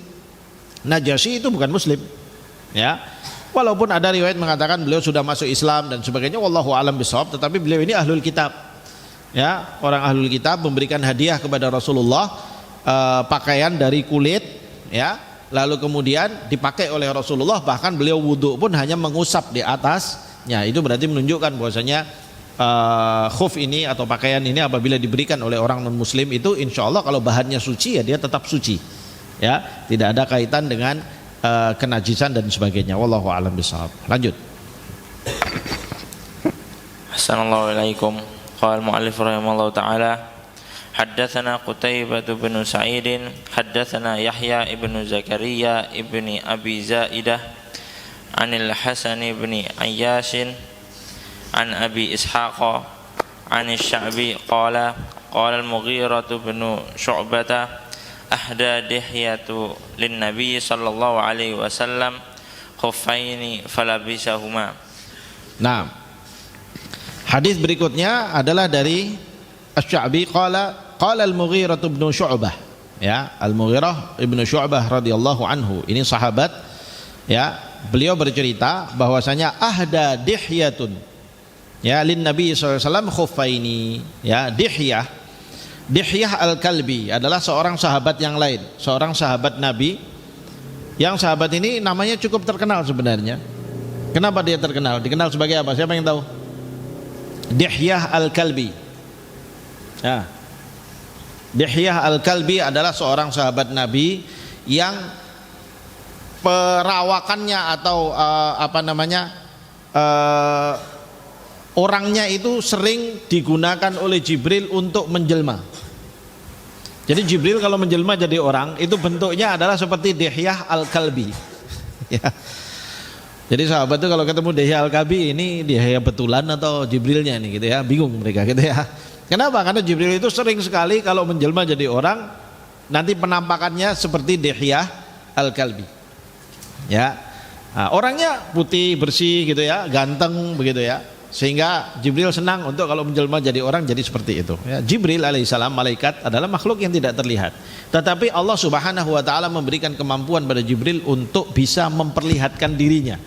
Najasyi itu bukan muslim ya. Walaupun ada riwayat mengatakan beliau sudah masuk Islam dan sebagainya, wallahu alam bishawab, tetapi beliau ini ahlul kitab. Ya, orang ahlul kitab memberikan hadiah kepada Rasulullah pakaian dari kulit ya, lalu kemudian dipakai oleh Rasulullah, bahkan beliau wudhu pun hanya mengusap di atasnya. Itu berarti menunjukkan bahwasanya khuf ini atau pakaian ini apabila diberikan oleh orang non muslim itu insya Allah kalau bahannya suci ya dia tetap suci ya, tidak ada kaitan dengan kenajisan dan sebagainya. Wallahu a'lam bishawab. Lanjut. Assalamualaikum. Qala al-mu'allif rahimahullah ta'ala haddatsana Qutaibah bin Sa'id haddatsana Yahya ibn Zakaria ibn Abi Zaidah anil Hasan ibn Ayyash an Abi Ishaq an Sya'bi qala al-Mughirah bin Syu'bah ahda dihyatu lin Nabi sallallahu alaihi wasallam khuffaini falabisahuma. Nah, hadis berikutnya adalah dari Asy-Sya'bi qala al-Mughirah bin Syu'bah ya, al-Mughirah bin Syu'bah radhiyallahu anhu, ini sahabat ya, beliau bercerita bahwasanya ahda dihyatun ya lin Nabi sallallahu alaihi wasallam khuffaini ya. Dihyah al-Kalbi adalah seorang sahabat yang lain, seorang sahabat Nabi yang sahabat ini namanya cukup terkenal sebenarnya. Kenapa dia terkenal? Dikenal sebagai apa? Siapa yang tahu? Dihyah al-Kalbi ya. Dihyah al-Kalbi adalah seorang sahabat Nabi yang perawakannya atau orangnya itu sering digunakan oleh Jibril untuk menjelma. Jadi Jibril kalau menjelma jadi orang itu bentuknya adalah seperti Dihyah al-Kalbi ya. Jadi sahabat itu kalau ketemu Dihyah al-Kalbi, ini Dihyah betulan atau Jibrilnya nih gitu ya, bingung mereka gitu ya. Kenapa? Karena Jibril itu sering sekali kalau menjelma jadi orang nanti penampakannya seperti Dihyah al-Kalbi ya. Nah, orangnya putih bersih gitu ya, ganteng begitu ya, sehingga Jibril senang untuk kalau menjelma jadi orang jadi seperti itu ya. Jibril alaihissalam, malaikat, adalah makhluk yang tidak terlihat, tetapi Allah subhanahu wa ta'ala memberikan kemampuan pada Jibril untuk bisa memperlihatkan dirinya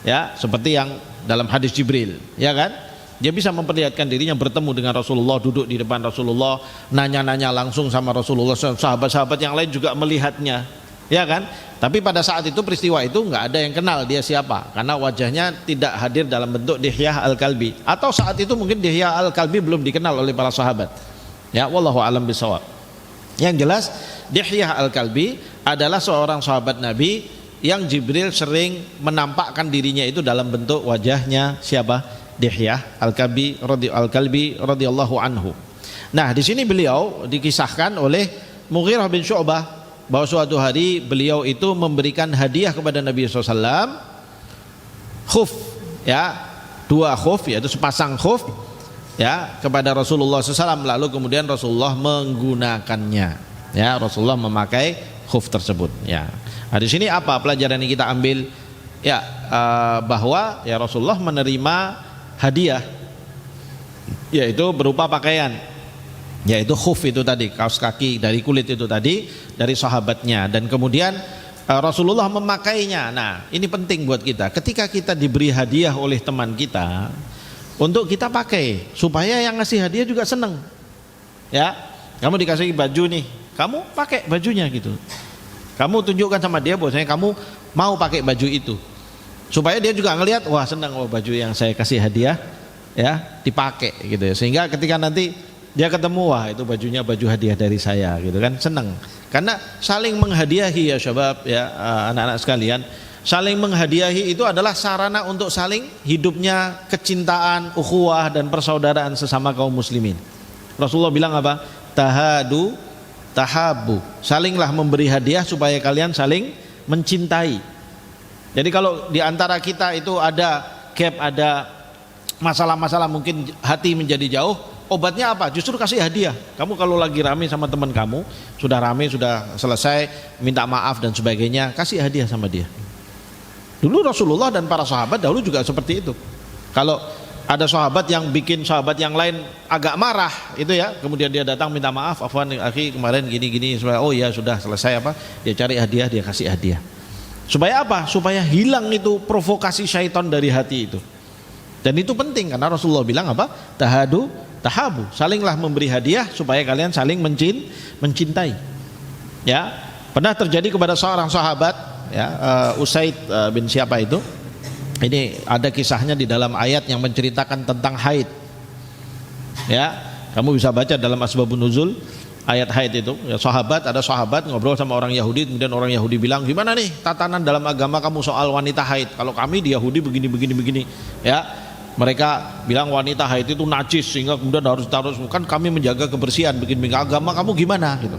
ya, seperti yang dalam hadis Jibril ya kan, dia bisa memperlihatkan dirinya bertemu dengan Rasulullah, duduk di depan Rasulullah, nanya-nanya langsung sama Rasulullah, sahabat-sahabat yang lain juga melihatnya ya kan. Tapi pada saat itu peristiwa itu nggak ada yang kenal dia siapa, karena wajahnya tidak hadir dalam bentuk Dihyah al-Kalbi, atau saat itu mungkin Dihyah al-Kalbi belum dikenal oleh para sahabat ya, wallahu alam bisawab. Yang jelas Dihyah al-Kalbi adalah seorang sahabat Nabi yang Jibril sering menampakkan dirinya itu dalam bentuk wajahnya siapa? Dihyah al-Kalbi radhiyallahu anhu. Nah, di sini beliau dikisahkan oleh Mughirah bin Syu'bah bahwa suatu hari beliau itu memberikan hadiah kepada Nabi SAW khuf ya, 2 khuf, yaitu sepasang khuf ya, kepada Rasulullah SAW, lalu kemudian Rasulullah menggunakannya ya, Rasulullah memakai khuf tersebut ya. Nah, di sini apa pelajaran yang kita ambil ya, bahwa ya Rasulullah menerima hadiah yaitu berupa pakaian, yaitu khuf itu tadi, kaos kaki dari kulit itu tadi, dari sahabatnya, dan kemudian Rasulullah memakainya. Nah, ini penting buat kita ketika kita diberi hadiah oleh teman kita untuk kita pakai, supaya yang ngasih hadiah juga seneng ya. Kamu dikasih baju nih, kamu pakai bajunya gitu, kamu tunjukkan sama dia bahwasanya kamu mau pakai baju itu, supaya dia juga ngelihat, wah senang, oh baju yang saya kasih hadiah ya dipakai gitu ya, sehingga ketika nanti dia ketemu, wah itu bajunya baju hadiah dari saya gitu kan, senang. Karena saling menghadiahi ya syabab ya, anak-anak sekalian, saling menghadiahi itu adalah sarana untuk saling hidupnya kecintaan, ukhuwah dan persaudaraan sesama kaum muslimin. Rasulullah bilang apa? Tahadu tahabu, salinglah memberi hadiah supaya kalian saling mencintai. Jadi kalau di antara kita itu ada gap, ada masalah-masalah, mungkin hati menjadi jauh, obatnya apa? Justru kasih hadiah. Kamu kalau lagi rame sama teman kamu, sudah rame, sudah selesai, minta maaf dan sebagainya, kasih hadiah sama dia. Dulu Rasulullah dan para sahabat dahulu juga seperti itu. Kalau ada sahabat yang bikin sahabat yang lain agak marah itu ya, kemudian dia datang minta maaf, afwan akhi kemarin gini-gini, oh ya sudah selesai apa, dia cari hadiah, dia kasih hadiah. Supaya apa? Supaya hilang itu provokasi syaitan dari hati itu. Dan itu penting karena Rasulullah bilang apa? Tahadu tahabu, salinglah memberi hadiah supaya kalian saling mencintai. Ya, pernah terjadi kepada seorang sahabat ya, Usaid bin siapa itu? Ini ada kisahnya di dalam ayat yang menceritakan tentang haid. Ya, kamu bisa baca dalam Asbabun Nuzul ayat haid itu. Ya, ada sahabat ngobrol sama orang Yahudi, kemudian orang Yahudi bilang, "Gimana nih tatanan dalam agama kamu soal wanita haid? Kalau kami di Yahudi begini." Ya, mereka bilang wanita haid itu najis sehingga kemudian harus kan kami menjaga kebersihan begini. Agama kamu gimana gitu.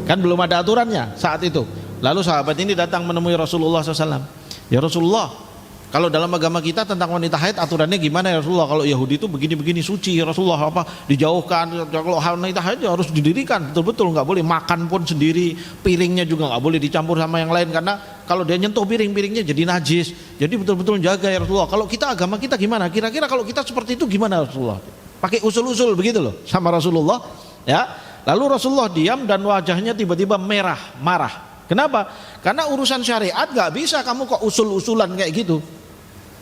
Kan belum ada aturannya saat itu. Lalu sahabat ini datang menemui Rasulullah SAW. "Ya Rasulullah, kalau dalam agama kita tentang wanita haid aturannya gimana ya Rasulullah? Kalau Yahudi itu begini suci ya Rasulullah, apa dijauhkan? Kalau wanita haid ya harus didirikan betul-betul, nggak boleh makan pun sendiri, piringnya juga nggak boleh dicampur sama yang lain karena kalau dia nyentuh piringnya jadi najis. Jadi betul-betul jaga ya Rasulullah. Kalau kita agama kita gimana? Kira-kira kalau kita seperti itu gimana Rasulullah?" Pakai usul-usul begitu loh sama Rasulullah. Ya, lalu Rasulullah diam dan wajahnya tiba-tiba marah. Kenapa? Karena urusan syariat nggak bisa kamu kok usul-usulan kayak gitu.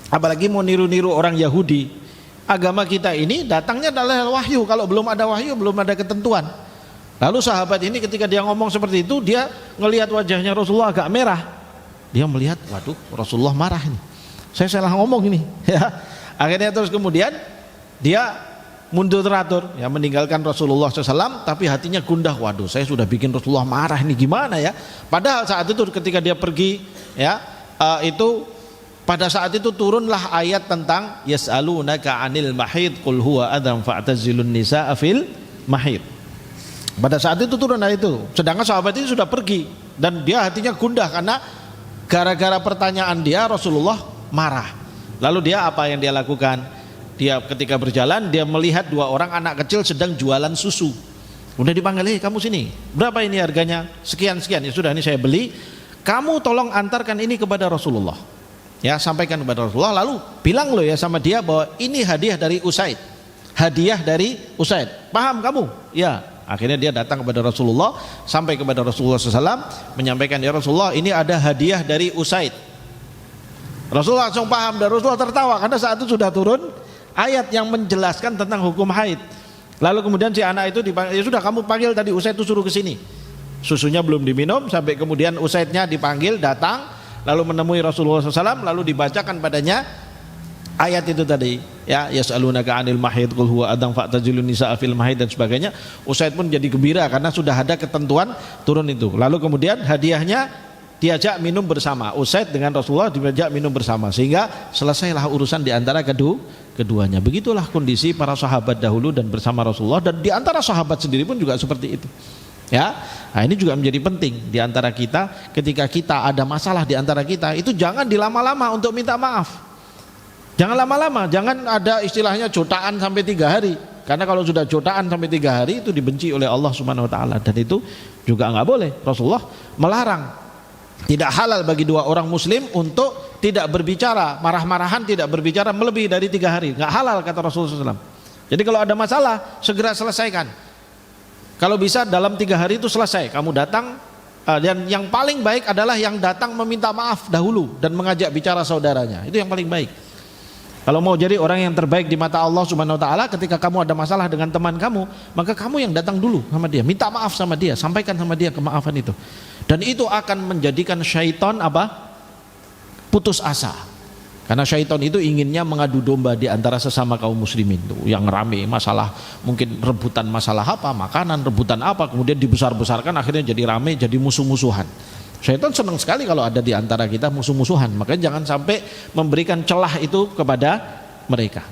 Apalagi mau niru-niru orang Yahudi. Agama kita ini datangnya adalah wahyu. Kalau belum ada wahyu, belum ada ketentuan. Lalu sahabat ini ketika dia ngomong seperti itu, dia ngelihat wajahnya Rasulullah agak merah. Dia melihat, waduh, Rasulullah marah ini. Saya salah ngomong ini. Ya. Akhirnya terus kemudian dia mundur teratur, ya, meninggalkan Rasulullah SAW, tapi hatinya gundah. Waduh, saya sudah bikin Rasulullah marah ini gimana ya? Padahal saat itu ketika dia pergi, ya, pada saat itu turunlah ayat tentang yas'alunaka 'anil mahid qul huwa adzam fa'tazilun nisaa fil mahid. Pada saat itu turun ayat itu. Sedangkan sahabat ini sudah pergi dan dia hatinya gundah karena gara-gara pertanyaan dia Rasulullah marah. Lalu dia apa yang dia lakukan? Dia ketika berjalan dia melihat dua orang anak kecil sedang jualan susu. Udah dipanggil, kamu sini. Berapa ini harganya? Sekian. Ya sudah, ini saya beli. Kamu tolong antarkan ini kepada Rasulullah. Ya, sampaikan kepada Rasulullah, lalu bilang lo ya sama dia bahwa ini hadiah dari Usaid. Hadiah dari Usaid. Paham kamu? Ya. Akhirnya dia datang kepada Rasulullah, sampai kepada Rasulullah SAW, menyampaikan, ya Rasulullah, ini ada hadiah dari Usaid. Rasulullah langsung paham dan Rasulullah tertawa karena saat itu sudah turun ayat yang menjelaskan tentang hukum haid. Lalu kemudian si anak itu dipanggil, ya sudah kamu panggil tadi Usaid itu suruh ke sini. Susunya belum diminum sampai kemudian Usaidnya dipanggil datang lalu menemui Rasulullah SAW, lalu dibacakan padanya ayat itu tadi, ya, yas'alunaka 'anil mahid qul huwa adzam fa'tazilun nisaa fil mahid dan sebagainya. Usaid pun jadi gembira karena sudah ada ketentuan turun itu. Lalu kemudian hadiahnya diajak minum bersama. Usaid dengan Rasulullah diajak minum bersama sehingga selesailah urusan di antara keduanya. Begitulah kondisi para sahabat dahulu dan bersama Rasulullah, dan di antara sahabat sendiri pun juga seperti itu. Ya, nah ini juga menjadi penting di antara kita. Ketika kita ada masalah di antara kita, itu jangan dilama-lama untuk minta maaf. Jangan lama-lama, jangan ada istilahnya jotaan sampai 3 hari. Karena kalau sudah jotaan sampai 3 hari itu dibenci oleh Allah Subhanahu Wa Taala, dan itu juga nggak boleh. Rasulullah melarang. Tidak halal bagi dua orang muslim untuk tidak berbicara, marah-marahan, tidak berbicara melebihi dari 3 hari. Nggak halal kata Rasulullah SAW. Jadi kalau ada masalah segera selesaikan. Kalau bisa dalam 3 hari itu selesai. Kamu datang, dan yang paling baik adalah yang datang meminta maaf dahulu dan mengajak bicara saudaranya. Itu yang paling baik. Kalau mau jadi orang yang terbaik di mata Allah Subhanahu Wa Taala, ketika kamu ada masalah dengan teman kamu, maka kamu yang datang dulu sama dia, minta maaf sama dia, sampaikan sama dia kemaafan itu. Dan itu akan menjadikan syaitan putus asa. Karena syaitan itu inginnya mengadu domba di antara sesama kaum muslimin tuh, yang rame masalah, mungkin rebutan masalah apa, makanan, rebutan apa, kemudian dibesar-besarkan, akhirnya jadi rame, jadi musuh-musuhan. Syaitan senang sekali kalau ada di antara kita musuh-musuhan. Makanya jangan sampai memberikan celah itu kepada mereka.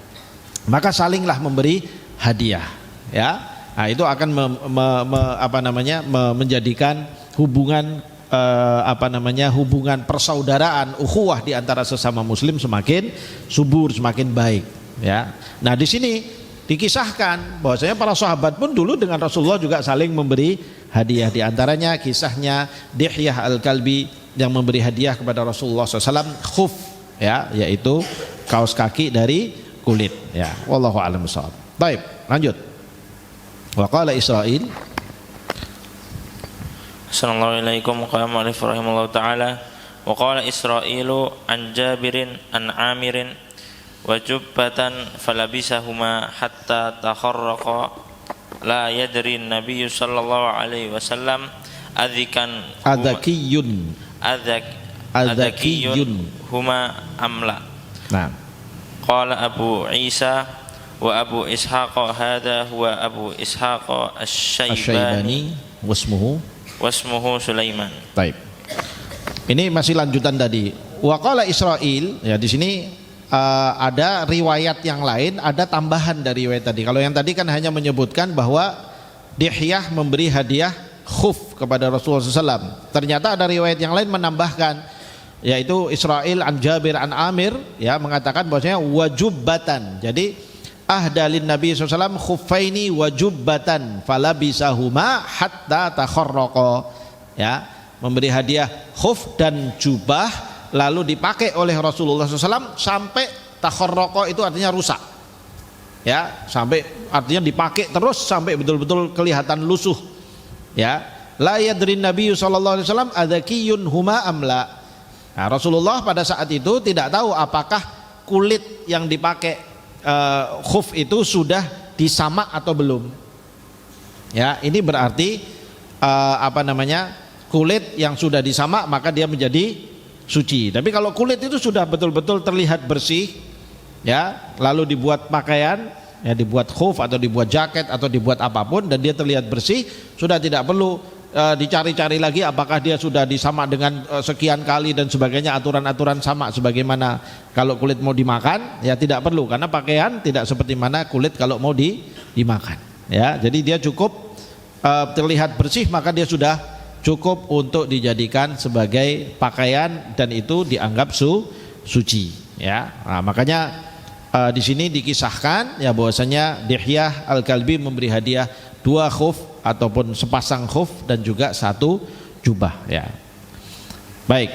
Maka salinglah memberi hadiah, ya. Nah, itu akan menjadikan hubungan hubungan persaudaraan, ukhuwah di antara sesama muslim semakin subur, semakin baik, ya. Nah, di sini dikisahkan bahwasanya para sahabat pun dulu dengan Rasulullah juga saling memberi hadiah. Di antaranya kisahnya Dihyah Al-Kalbi yang memberi hadiah kepada Rasulullah SAW khuf, ya, yaitu kaos kaki dari kulit, ya. Wallahu a'lam bishawab. Baik, lanjut. Wa qala Israil. Assalamualaikum warahmatullahi wabarakatuh ta'ala. Wa qala Israilu an Jabirin an Amirin wa jubbatan falabisahuma hatta takharraqa la yadri Nabi sallallahu alaihi wasallam Adakiyun huma amla. Nah, qala Abu Isa wa Abu Ishaq hadha huwa Abu Ishaq Asy-Syaibani wasmuhu Sulaiman. Baik. Ini masih lanjutan tadi. Wa qala Israil, ya di sini ada riwayat yang lain, ada tambahan dari riwayat tadi. Kalau yang tadi kan hanya menyebutkan bahwa Dihyah memberi hadiah khuf kepada Rasulullah SAW. Ternyata ada riwayat yang lain menambahkan, yaitu Israil an Jabir an Amir, ya, mengatakan bahwasanya wajubbatan. Jadi ahdalin Nabi SAW khuffaini wajubbatan falabisahuma hatta takharraqa, ya, memberi hadiah khuf dan jubah lalu dipakai oleh Rasulullah SAW sampai takharraqa, itu artinya rusak, ya, sampai artinya dipakai terus sampai betul-betul kelihatan lusuh, ya. La yadrin Nabi sallallahu alaihi wasallam adzakiyun huma amla. Nah, Rasulullah pada saat itu tidak tahu apakah kulit yang dipakai khuf itu sudah disamak atau belum, ya. Ini berarti kulit yang sudah disamak maka dia menjadi suci. Tapi kalau kulit itu sudah betul-betul terlihat bersih, ya, lalu dibuat pakaian, ya, dibuat khuf atau dibuat jaket atau dibuat apapun dan dia terlihat bersih, sudah tidak perlu dicari-cari lagi apakah dia sudah disamak dengan sekian kali dan sebagainya, aturan-aturan sama sebagaimana kalau kulit mau dimakan, ya tidak perlu, karena pakaian tidak seperti mana kulit kalau mau dimakan, ya. Jadi dia cukup terlihat bersih maka dia sudah cukup untuk dijadikan sebagai pakaian dan itu dianggap suci, ya. Nah, makanya di sini dikisahkan, ya, bahwasanya Dihyah Al-Kalbi memberi hadiah 2 khuf ataupun sepasang khuf dan juga 1 jubah, ya. Baik,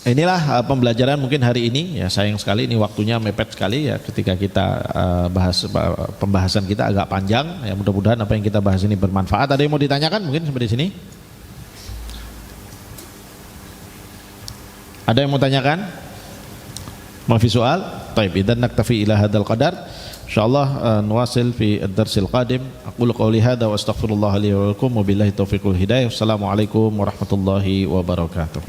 inilah pembelajaran mungkin hari ini, ya. Sayang sekali ini waktunya mepet sekali, ya, ketika kita bahas pembahasan kita agak panjang, ya. Mudah-mudahan apa yang kita bahas ini bermanfaat. Ada yang mau ditanyakan mungkin sampai di sini? Ada yang mau tanyakan? Ma fi soal? Baik, idzan naktafi ila hadzal qadar. Insyaallah nuwasil fi ad-darsil qadim. Aqulu qouli hadza wa astaghfirullah li wa lakum wa billahi taufiqul hidayah. Wassalamualaikum warahmatullahi wabarakatuh.